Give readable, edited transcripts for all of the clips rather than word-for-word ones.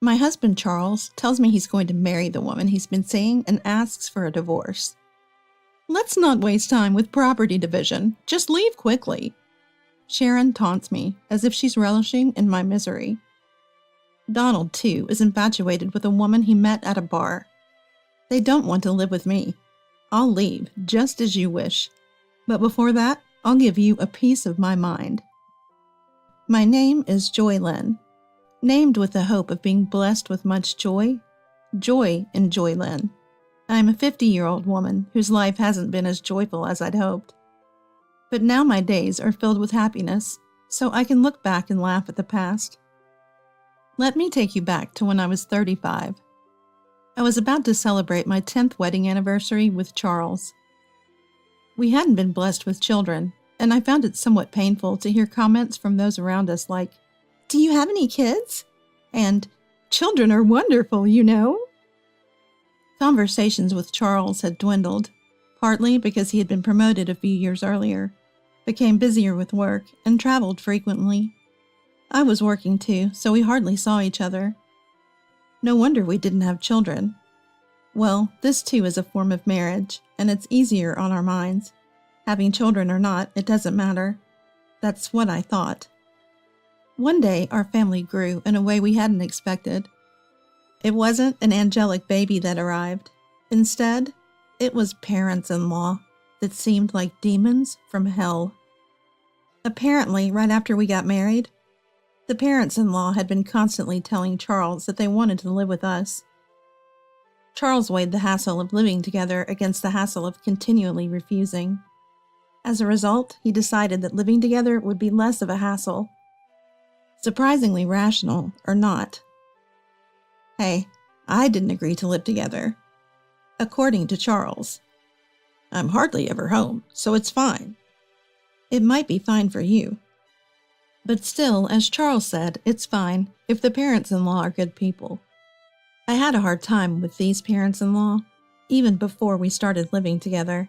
My husband, Charles, tells me he's going to marry the woman he's been seeing and asks for a divorce. Let's not waste time with property division. Just leave quickly. Sharon taunts me, as if she's relishing in my misery. Donald, too, is infatuated with a woman he met at a bar. They don't want to live with me. I'll leave, just as you wish. But before that, I'll give you a piece of my mind. My name is Joy Lynn, named with the hope of being blessed with much joy. Joy in Joy Lynn. I'm a 50-year-old woman whose life hasn't been as joyful as I'd hoped. But now my days are filled with happiness, so I can look back and laugh at the past. Let me take you back to when I was 35. I was about to celebrate my 10th wedding anniversary with Charles. We hadn't been blessed with children, and I found it somewhat painful to hear comments from those around us like, "Do you have any kids?" and "Children are wonderful, you know." Conversations with Charles had dwindled, partly because he had been promoted a few years earlier, became busier with work, and traveled frequently. I was working too, so we hardly saw each other. No wonder we didn't have children. Well, this too is a form of marriage, and it's easier on our minds. Having children or not, it doesn't matter. That's what I thought. One day, our family grew in a way we hadn't expected. It wasn't an angelic baby that arrived. Instead, it was parents-in-law that seemed like demons from hell. Apparently, right after we got married, the parents-in-law had been constantly telling Charles that they wanted to live with us. Charles weighed the hassle of living together against the hassle of continually refusing. As a result, he decided that living together would be less of a hassle. Surprisingly rational, or not. Hey, I didn't agree to live together. According to Charles. I'm hardly ever home, so it's fine. It might be fine for you. But still, as Charles said, it's fine if the parents-in-law are good people. I had a hard time with these parents-in-law, even before we started living together.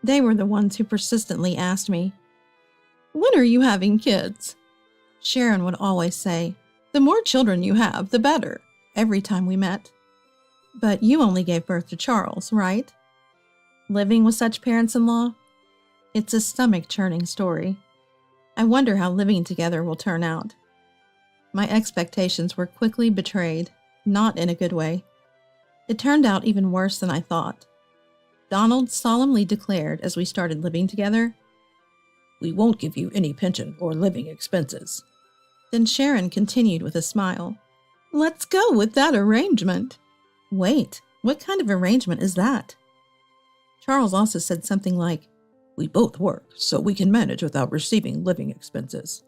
They were the ones who persistently asked me, "When are you having kids?" Sharon would always say, "The more children you have, the better," every time we met. But you only gave birth to Charles, right? Living with such parents-in-law? It's a stomach-churning story. I wonder how living together will turn out. My expectations were quickly betrayed, not in a good way. It turned out even worse than I thought. Donald solemnly declared as we started living together, "We won't give you any pension or living expenses." Then Sharon continued with a smile, "Let's go with that arrangement." Wait, what kind of arrangement is that? Charles also said something like, "We both work, so we can manage without receiving living expenses."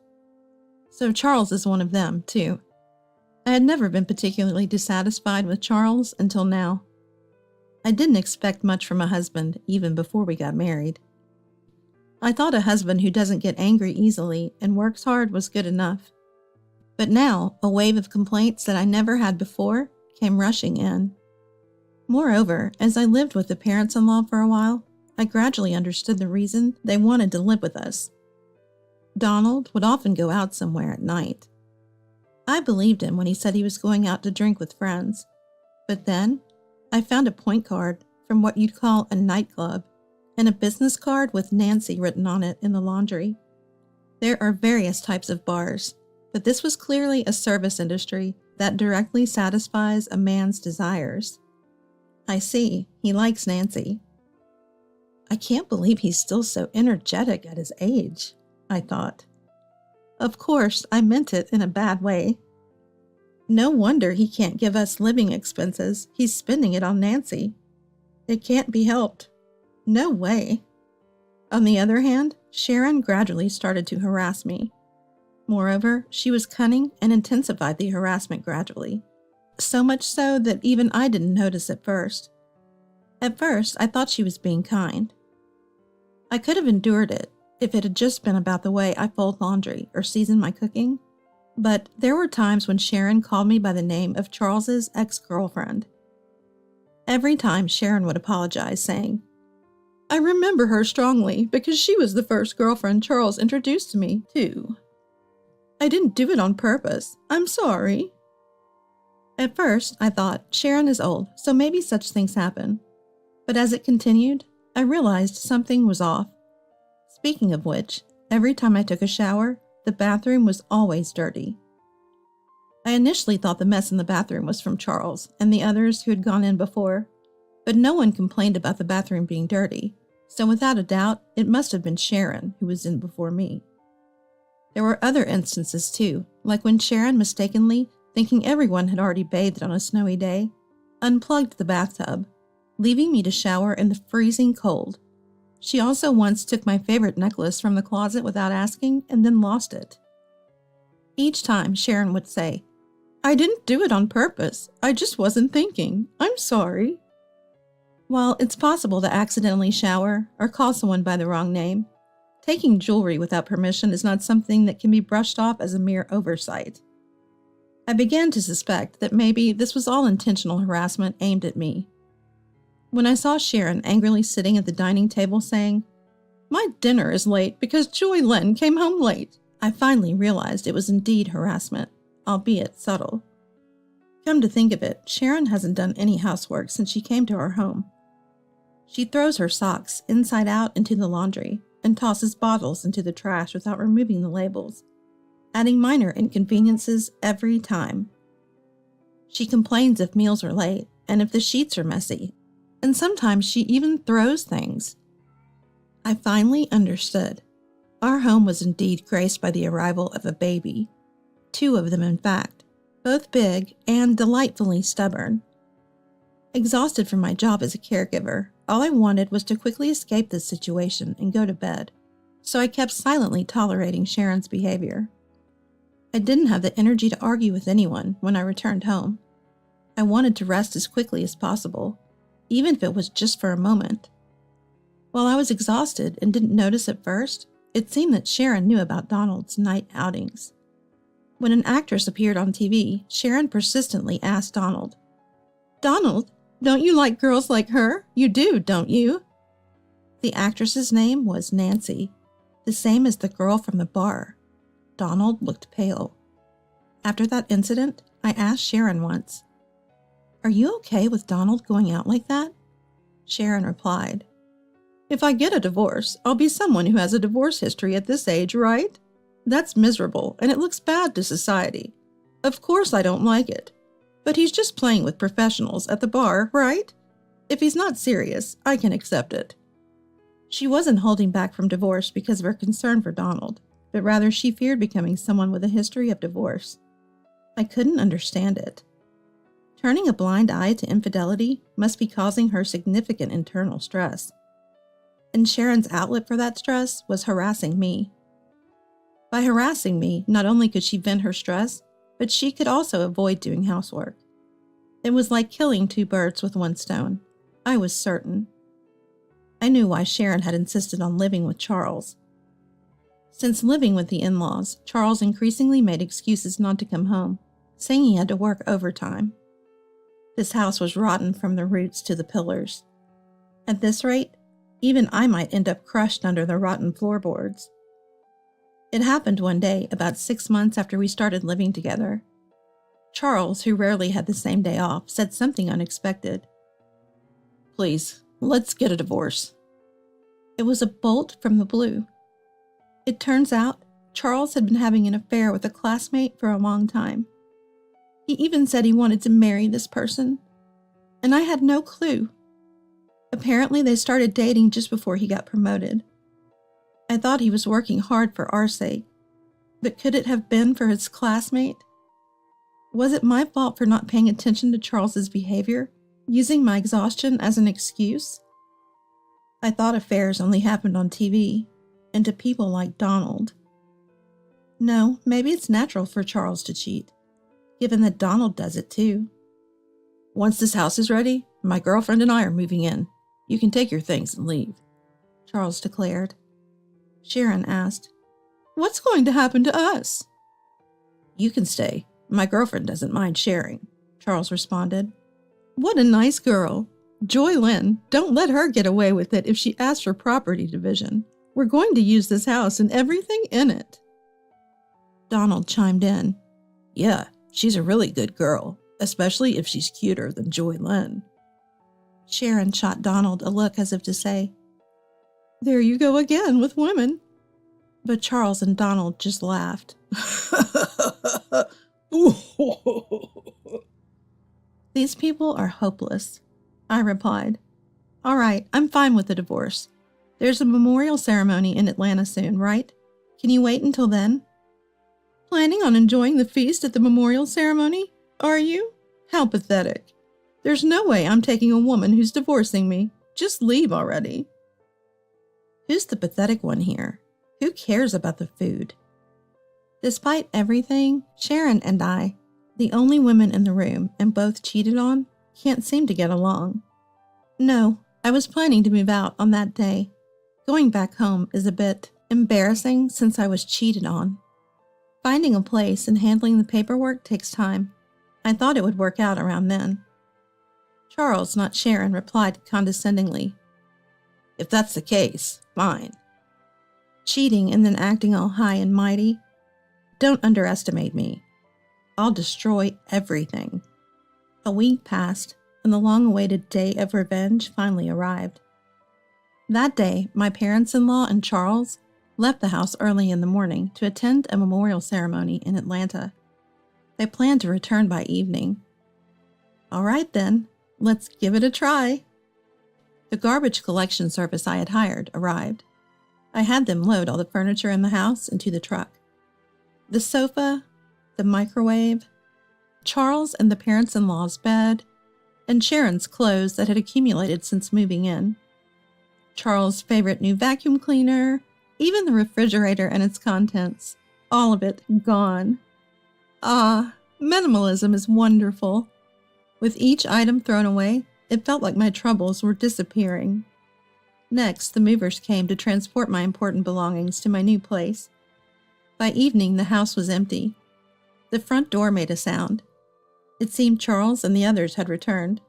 So Charles is one of them, too. I had never been particularly dissatisfied with Charles until now. I didn't expect much from a husband even before we got married. I thought a husband who doesn't get angry easily and works hard was good enough. But now, a wave of complaints that I never had before came rushing in. Moreover, as I lived with the parents-in-law for a while, I gradually understood the reason they wanted to live with us. Donald would often go out somewhere at night. I believed him when he said he was going out to drink with friends. But then, I found a point card from what you'd call a nightclub, and a business card with Nancy written on it in the laundry. There are various types of bars, but this was clearly a service industry that directly satisfies a man's desires. I see, he likes Nancy. I can't believe he's still so energetic at his age, I thought. Of course, I meant it in a bad way. No wonder he can't give us living expenses. He's spending it on Nancy. It can't be helped. No way. On the other hand, Sharon gradually started to harass me. Moreover, she was cunning and intensified the harassment gradually. So much so that even I didn't notice at first. At first, I thought she was being kind. I could have endured it if it had just been about the way I fold laundry or season my cooking. But there were times when Sharon called me by the name of Charles's ex-girlfriend. Every time Sharon would apologize, saying, "I remember her strongly because she was the first girlfriend Charles introduced to me, too. I didn't do it on purpose. I'm sorry." At first, I thought, Sharon is old, so maybe such things happen. But as it continued, I realized something was off. Speaking of which, every time I took a shower, the bathroom was always dirty. I initially thought the mess in the bathroom was from Charles and the others who had gone in before, but no one complained about the bathroom being dirty, so without a doubt, it must have been Sharon who was in before me. There were other instances too, like when Sharon mistakenly, thinking everyone had already bathed on a snowy day, unplugged the bathtub, leaving me to shower in the freezing cold. She also once took my favorite necklace from the closet without asking and then lost it. Each time, Sharon would say, "I didn't do it on purpose. I just wasn't thinking. I'm sorry." While it's possible to accidentally shower or call someone by the wrong name, taking jewelry without permission is not something that can be brushed off as a mere oversight. I began to suspect that maybe this was all intentional harassment aimed at me. When I saw Sharon angrily sitting at the dining table saying, "My dinner is late because Joy Lynn came home late," I finally realized it was indeed harassment, albeit subtle. Come to think of it, Sharon hasn't done any housework since she came to our home. She throws her socks inside out into the laundry and tosses bottles into the trash without removing the labels, adding minor inconveniences every time. She complains if meals are late and if the sheets are messy, and sometimes she even throws things. I finally understood. Our home was indeed graced by the arrival of a baby. 2 of them, in fact, both big and delightfully stubborn. Exhausted from my job as a caregiver, all I wanted was to quickly escape this situation and go to bed, so I kept silently tolerating Sharon's behavior. I didn't have the energy to argue with anyone when I returned home. I wanted to rest as quickly as possible, even if it was just for a moment. While I was exhausted and didn't notice at first, it seemed that Sharon knew about Donald's night outings. When an actress appeared on TV, Sharon persistently asked Donald, "Donald, don't you like girls like her? You do, don't you?" The actress's name was Nancy, the same as the girl from the bar. Donald looked pale. After that incident, I asked Sharon once, "Are you okay with Donald going out like that?" Sharon replied, "If I get a divorce, I'll be someone who has a divorce history at this age, right? That's miserable, and it looks bad to society. Of course I don't like it. But he's just playing with professionals at the bar, right? If he's not serious, I can accept it." She wasn't holding back from divorce because of her concern for Donald, but rather she feared becoming someone with a history of divorce. I couldn't understand it. Turning a blind eye to infidelity must be causing her significant internal stress. And Sharon's outlet for that stress was harassing me. By harassing me, not only could she vent her stress, but she could also avoid doing housework. It was like killing 2 birds with 1 stone. I was certain. I knew why Sharon had insisted on living with Charles. Since living with the in-laws, Charles increasingly made excuses not to come home, saying he had to work overtime. This house was rotten from the roots to the pillars. At this rate, even I might end up crushed under the rotten floorboards. It happened one day, about 6 months after we started living together. Charles, who rarely had the same day off, said something unexpected. "Please, let's get a divorce." It was a bolt from the blue. It turns out, Charles had been having an affair with a classmate for a long time. He even said he wanted to marry this person, and I had no clue. Apparently, they started dating just before he got promoted. I thought he was working hard for our sake, but could it have been for his classmate? Was it my fault for not paying attention to Charles's behavior, using my exhaustion as an excuse? I thought affairs only happened on TV, and to people like Donald. No, maybe it's natural for Charles to cheat, given that Donald does it too. "Once this house is ready, my girlfriend and I are moving in. You can take your things and leave," Charles declared. Sharon asked, "What's going to happen to us?" "You can stay. My girlfriend doesn't mind sharing," Charles responded. "What a nice girl. Joy Lynn, don't let her get away with it if she asks for property division. We're going to use this house and everything in it." Donald chimed in, "Yeah, she's a really good girl. especially if she's cuter than Joy Lynn. Sharon shot Donald a look as if to say, "There you go again with women." But Charles and Donald just laughed. "These people are hopeless," I replied. "All right, I'm fine with the divorce. There's a memorial ceremony in Atlanta soon, right? Can you wait until then?" "Planning on enjoying the feast at the memorial ceremony? Are you? How pathetic. There's no way I'm taking a woman who's divorcing me. Just leave already." Who's the pathetic one here? Who cares about the food? Despite everything, Sharon and I, the only women in the room and both cheated on, can't seem to get along. No, I was planning to move out on that day. Going back home is a bit embarrassing since I was cheated on. Finding a place and handling the paperwork takes time. I thought it would work out around then. Charles, not Sharon, replied condescendingly, "If that's the case, fine." Cheating and then acting all high and mighty? Don't underestimate me. I'll destroy everything. A week passed, and the long-awaited day of revenge finally arrived. That day, my parents-in-law and Charles left the house early in the morning to attend a memorial ceremony in Atlanta. They planned to return by evening. All right then, let's give it a try. The garbage collection service I had hired arrived. I had them load all the furniture in the house into the truck. The sofa, the microwave, Charles and the parents-in-law's bed, and Sharon's clothes that had accumulated since moving in. Charles' favorite new vacuum cleaner, even the refrigerator and its contents, all of it gone. Ah, minimalism is wonderful. With each item thrown away, it felt like my troubles were disappearing. Next, the movers came to transport my important belongings to my new place. By evening, the house was empty. The front door made a sound. It seemed Charles and the others had returned.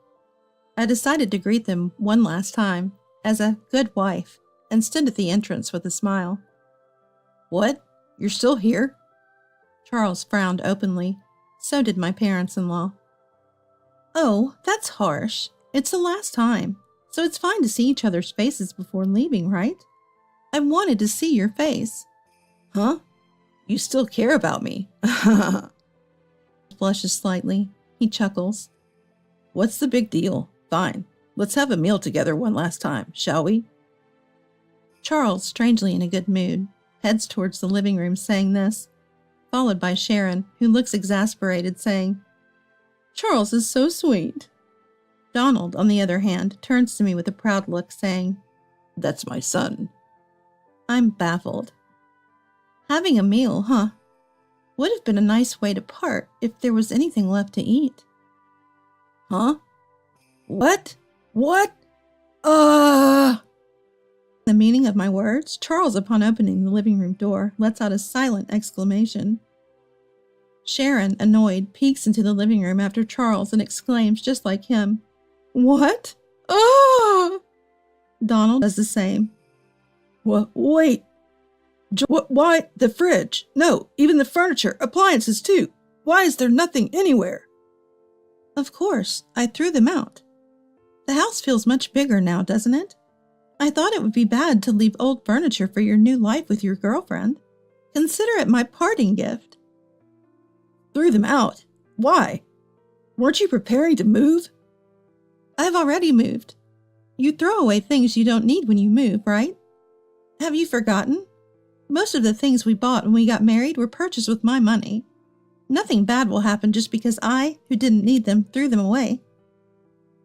I decided to greet them one last time, as a good wife, and stood at the entrance with a smile. "What? You're still here?" Charles frowned openly. So did my parents-in-law. "Oh, that's harsh. It's the last time, so it's fine to see each other's faces before leaving, right? I wanted to see your face." "Huh? You still care about me?" Blushes slightly. He chuckles. "What's the big deal? Fine. Let's have a meal together one last time, shall we?" Charles, strangely in a good mood, heads towards the living room saying this, followed by Sharon, who looks exasperated, saying, "Charles is so sweet." Donald, on the other hand, turns to me with a proud look, saying, "That's my son." I'm baffled. Having a meal, huh? Would have been a nice way to part if there was anything left to eat. Huh? What? What? The meaning of my words, Charles, upon opening the living room door, lets out a silent exclamation. Sharon, annoyed, peeks into the living room after Charles and exclaims just like him, "What? Ah!" Donald does the same. Wait. Why the fridge? No, even the furniture, appliances too. Why is there nothing anywhere? Of course, I threw them out. The house feels much bigger now, doesn't it? I thought it would be bad to leave old furniture for your new life with your girlfriend. Consider it my parting gift. Threw them out? Why? Weren't you preparing to move? I've already moved. You throw away things you don't need when you move, right? Have you forgotten? Most of the things we bought when we got married were purchased with my money. Nothing bad will happen just because I, who didn't need them, threw them away.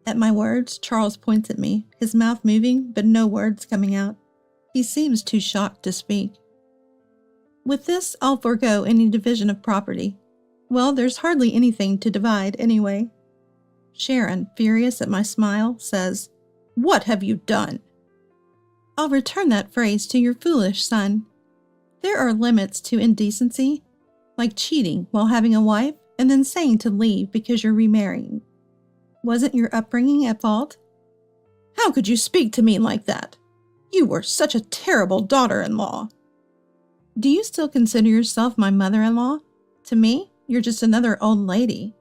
At my words, Charles points at me, his mouth moving, but no words coming out. He seems too shocked to speak. With this, I'll forego any division of property. Well, there's hardly anything to divide anyway. Sharon, furious at my smile, says, "What have you done?" I'll return that phrase to your foolish son. There are limits to indecency, like cheating while having a wife and then saying to leave because you're remarrying. Wasn't your upbringing at fault? How could you speak to me like that? You were such a terrible daughter-in-law. Do you still consider yourself my mother-in-law? To me, you're just another old lady.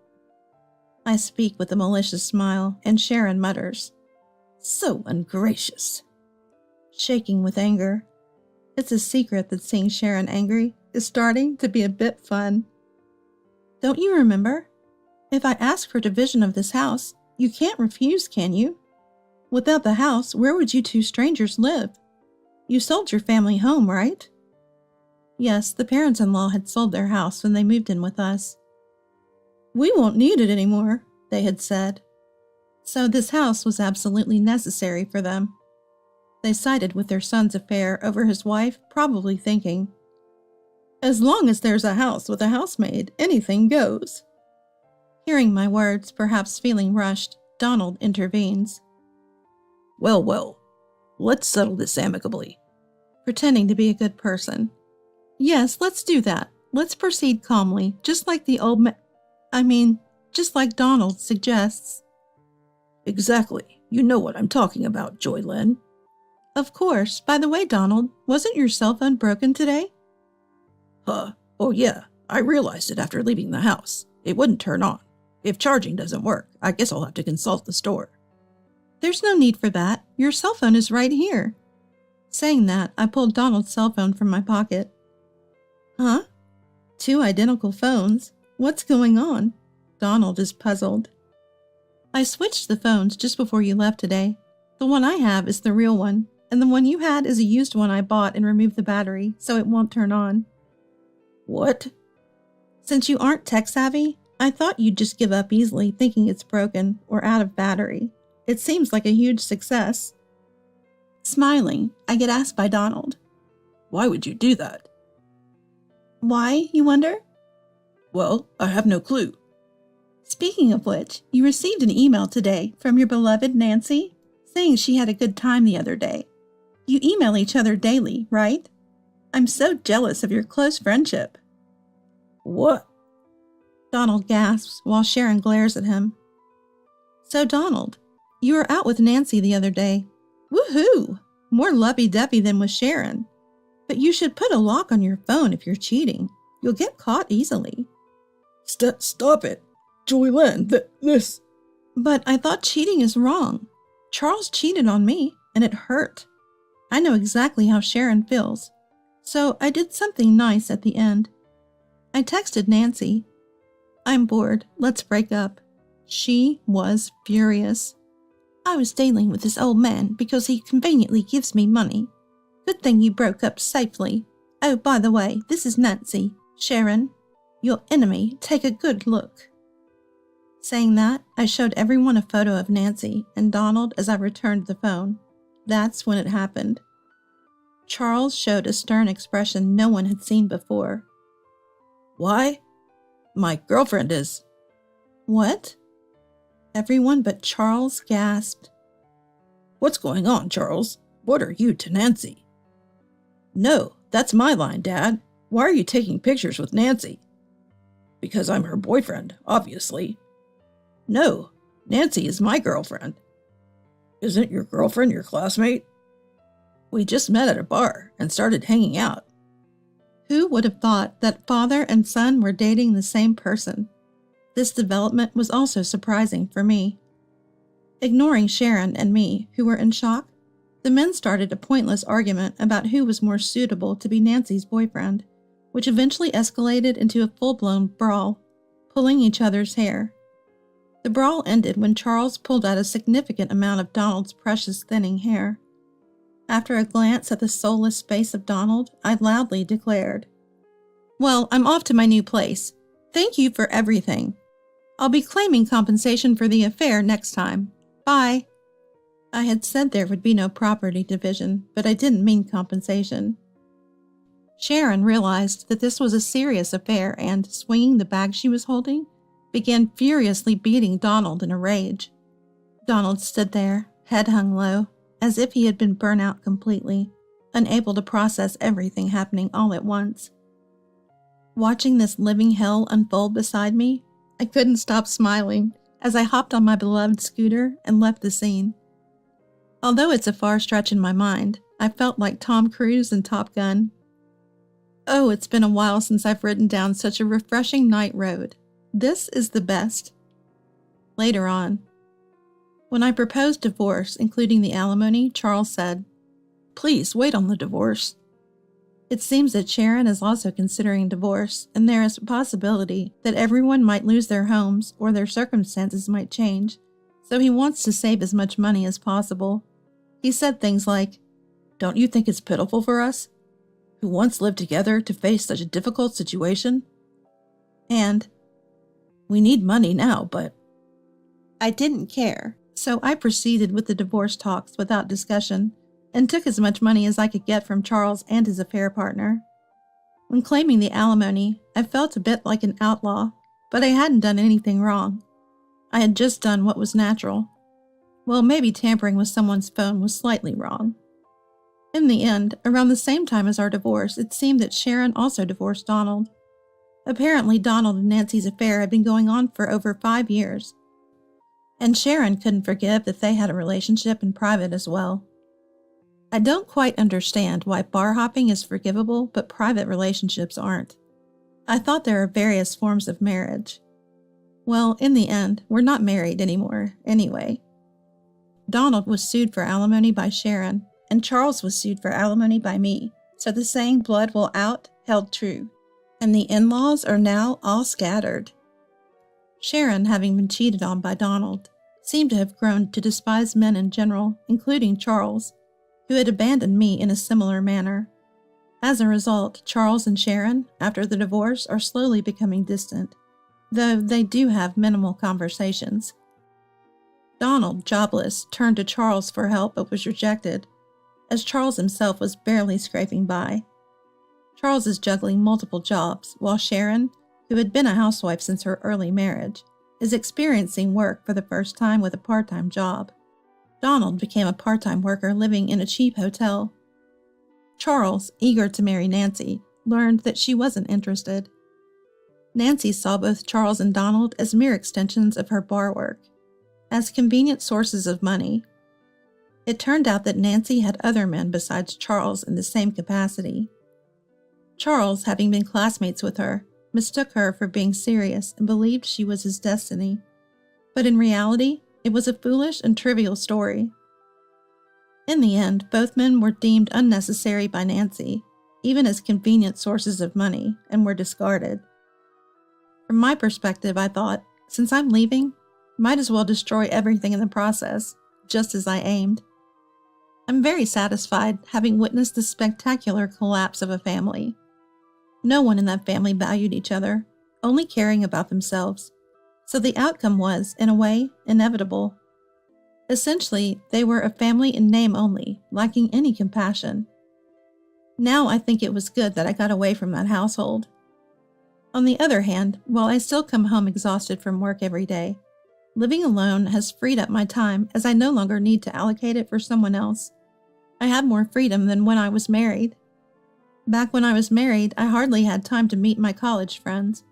I speak with a malicious smile, and Sharon mutters, "So ungracious." Shaking with anger. It's a secret that seeing Sharon angry is starting to be a bit fun. Don't you remember? If I ask for division of this house, you can't refuse, can you? Without the house, where would you two strangers live? You sold your family home, right? Yes, the parents-in-law had sold their house when they moved in with us. We won't need it anymore, they had said. So this house was absolutely necessary for them. They sided with their son's affair over his wife, probably thinking, as long as there's a house with a housemaid, anything goes. Hearing my words, perhaps feeling rushed, Donald intervenes. Well, let's settle this amicably. Pretending to be a good person. Yes, let's do that. Let's proceed calmly, just like the old just like Donald suggests. Exactly. You know what I'm talking about, Joy Lynn. Of course. By the way, Donald, wasn't your cell phone broken today? Oh yeah, I realized it after leaving the house. It wouldn't turn on. If charging doesn't work, I guess I'll have to consult the store. There's no need for that. Your cell phone is right here. Saying that, I pulled Donald's cell phone from my pocket. Huh? 2 identical phones? What's going on? Donald is puzzled. I switched the phones just before you left today. The one I have is the real one, and the one you had is a used one I bought and removed the battery, so it won't turn on. What? Since you aren't tech-savvy, I thought you'd just give up easily thinking it's broken or out of battery. It seems like a huge success. Smiling, I get asked by Donald. Why would you do that? Why, you wonder? Well, I have no clue. Speaking of which, you received an email today from your beloved Nancy saying she had a good time the other day. You email each other daily, right? I'm so jealous of your close friendship. What? Donald gasps while Sharon glares at him. So Donald, you were out with Nancy the other day. Woohoo! More lovey-dovey than with Sharon. But you should put a lock on your phone if you're cheating. You'll get caught easily. Stop it. Joy Lynn, this... But I thought cheating is wrong. Charles cheated on me, and it hurt. I know exactly how Sharon feels. So I did something nice at the end. I texted Nancy. I'm bored. Let's break up. She was furious. I was dealing with this old man because he conveniently gives me money. Good thing you broke up safely. Oh, by the way, this is Nancy. Sharon, your enemy, take a good look. Saying that, I showed everyone a photo of Nancy and Donald as I returned the phone. That's when it happened. Charles showed a stern expression no one had seen before. Why? My girlfriend is... What? Everyone but Charles gasped. What's going on, Charles? What are you to Nancy? No, that's my line, Dad. Why are you taking pictures with Nancy? Because I'm her boyfriend, obviously. No, Nancy is my girlfriend. Isn't your girlfriend your classmate? We just met at a bar and started hanging out. Who would have thought that father and son were dating the same person? This development was also surprising for me. Ignoring Sharon and me, who were in shock, the men started a pointless argument about who was more suitable to be Nancy's boyfriend, which eventually escalated into a full-blown brawl, pulling each other's hair. The brawl ended when Charles pulled out a significant amount of Donald's precious thinning hair. After a glance at the soulless face of Donald, I loudly declared, Well, I'm off to my new place. Thank you for everything. I'll be claiming compensation for the affair next time. Bye. I had said there would be no property division, but I didn't mean compensation. Sharon realized that this was a serious affair and, swinging the bag she was holding, began furiously beating Donald in a rage. Donald stood there, head hung low, as if he had been burnt out completely, unable to process everything happening all at once. Watching this living hell unfold beside me, I couldn't stop smiling as I hopped on my beloved scooter and left the scene. Although it's a far stretch in my mind, I felt like Tom Cruise in Top Gun. Oh, it's been a while since I've ridden down such a refreshing night road. This is the best. Later on, when I proposed divorce, including the alimony, Charles said, "Please wait on the divorce." It seems that Sharon is also considering divorce, and there is a possibility that everyone might lose their homes or their circumstances might change, so he wants to save as much money as possible. He said things like, "Don't you think it's pitiful for us, who once lived together, to face such a difficult situation?" And, "We need money now, but..." I didn't care, so I proceeded with the divorce talks without discussion, and took as much money as I could get from Charles and his affair partner. When claiming the alimony, I felt a bit like an outlaw, but I hadn't done anything wrong. I had just done what was natural. Well, maybe tampering with someone's phone was slightly wrong. In the end, around the same time as our divorce, it seemed that Sharon also divorced Donald. Apparently, Donald and Nancy's affair had been going on for over 5 years, and Sharon couldn't forgive that they had a relationship in private as well. I don't quite understand why bar hopping is forgivable, but private relationships aren't. I thought there are various forms of marriage. Well, in the end, we're not married anymore, anyway. Donald was sued for alimony by Sharon, and Charles was sued for alimony by me, so the saying "blood will out" held true, and the in-laws are now all scattered. Sharon, having been cheated on by Donald, seemed to have grown to despise men in general, including Charles, who had abandoned me in a similar manner. As a result, Charles and Sharon, after the divorce, are slowly becoming distant, though they do have minimal conversations. Donald, jobless, turned to Charles for help but was rejected, as Charles himself was barely scraping by. Charles is juggling multiple jobs, while Sharon, who had been a housewife since her early marriage, is experiencing work for the first time with a part-time job. Donald became a part-time worker living in a cheap hotel. Charles, eager to marry Nancy, learned that she wasn't interested. Nancy saw both Charles and Donald as mere extensions of her bar work, as convenient sources of money. It turned out that Nancy had other men besides Charles in the same capacity. Charles, having been classmates with her, mistook her for being serious and believed she was his destiny. But in reality, it was a foolish and trivial story. In the end, both men were deemed unnecessary by Nancy, even as convenient sources of money, and were discarded. From my perspective, I thought, since I'm leaving, might as well destroy everything in the process, just as I aimed. I'm very satisfied, having witnessed the spectacular collapse of a family. No one in that family valued each other, only caring about themselves. So the outcome was, in a way, inevitable. Essentially, they were a family in name only, lacking any compassion. Now I think it was good that I got away from that household. On the other hand, while I still come home exhausted from work every day, living alone has freed up my time as I no longer need to allocate it for someone else. I have more freedom than when I was married. Back when I was married, I hardly had time to meet my college friends.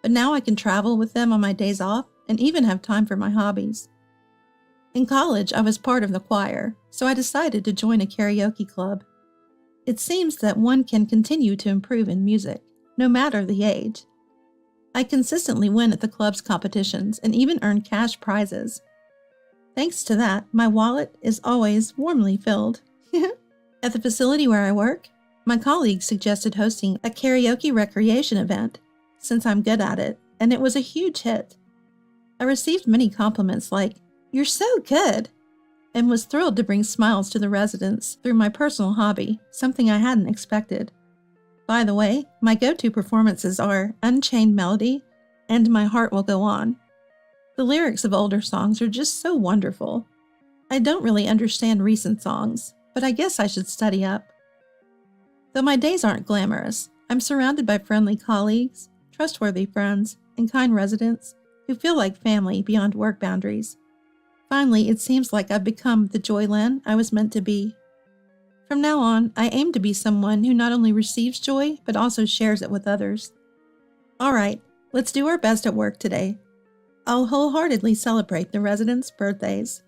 But now I can travel with them on my days off and even have time for my hobbies. In college, I was part of the choir, so I decided to join a karaoke club. It seems that one can continue to improve in music, no matter the age. I consistently win at the club's competitions and even earn cash prizes. Thanks to that, my wallet is always warmly filled. At the facility where I work, my colleagues suggested hosting a karaoke recreation event, since I'm good at it, and it was a huge hit. I received many compliments like, "You're so good," and was thrilled to bring smiles to the residents through my personal hobby, something I hadn't expected. By the way, my go-to performances are Unchained Melody and My Heart Will Go On. The lyrics of older songs are just so wonderful. I don't really understand recent songs, but I guess I should study up. Though my days aren't glamorous, I'm surrounded by friendly colleagues, trustworthy friends, and kind residents who feel like family beyond work boundaries. Finally, it seems like I've become the Joy Lynn I was meant to be. From now on, I aim to be someone who not only receives joy, but also shares it with others. Alright, let's do our best at work today. I'll wholeheartedly celebrate the residents' birthdays.